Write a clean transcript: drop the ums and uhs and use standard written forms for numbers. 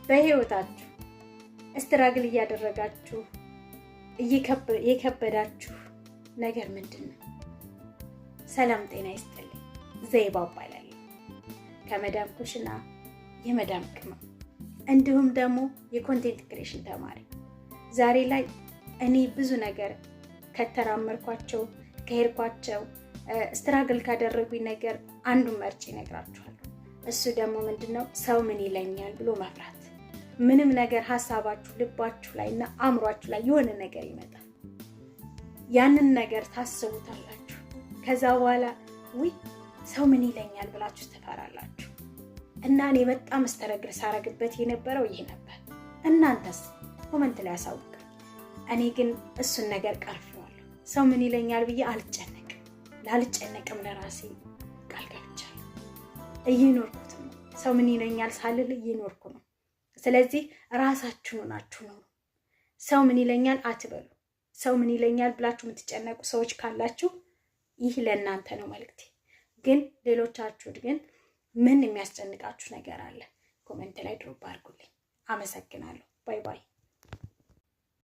በህይወታችሁ ስትራግል እያደረጋችሁ የከበዳችሁ ነገር ምንድነው? ሰላም ጤና ይስጥልኝ። ዘይባ እባላለሁ ከመዳም ኩሽና የመዳም ቅመም እንዲሁም ደግሞ የኮንቴንት ክሬሽን ተማሪ። ዛሬ ላይ እኔ ብዙ ነገር ከተራመርኳቸው ከሄድኳቸው ስትራግል ካደረጉኝ ነገር አንዱን መርጬ እነግራችኋለሁ። እሱ ደግሞ ምንድነው? ሰው ምን ይለኛል ብሎ መፍራት። ምንም ነገር ሐሳባችሁ ልባችሁ ላይና አእምሯችሁ ላይ የሆነ ነገር ይመጣል። ያንን ነገር ታስቡታላችሁ። ከዛ በኋላ ሰው ምን ይለኛል ብላችሁ ትፈራላችሁ። እና እኔ በጣም ስትራግል ሳረግበት የነበረው ይሄ ነበር። እናንተስ ኮሜንት ላይ አሳውቁ። እኔ ግን እሱን ነገር ቀርፌዋለሁ። ሰው ምን ይለኛል ብዬ ላልጨነቅም ለራሴ ቃል ገብቻለሁ። እየኖርኩት ነው። ሰው ምን ይለኛል ሳልል እየኖርኩ ነው። ስለዚህ ራሳችሁን ናችሁ ነው። ሰው ምን ይለኛል አትበሉ። ሰው ምን ይለኛል ብላችሁ የምትጨነቁ ሰዎች ካላችሁ ይህ ለእናንተ ነው መልእክቴ። ግን ሌሎቻችሁ ግን ምን የሚያስጨንቃችሁ ነገር አለ? ኮሜንት ላይ ድሮፕ አድርጉልኝ። አመሰግናለሁ። ባይ ባይ።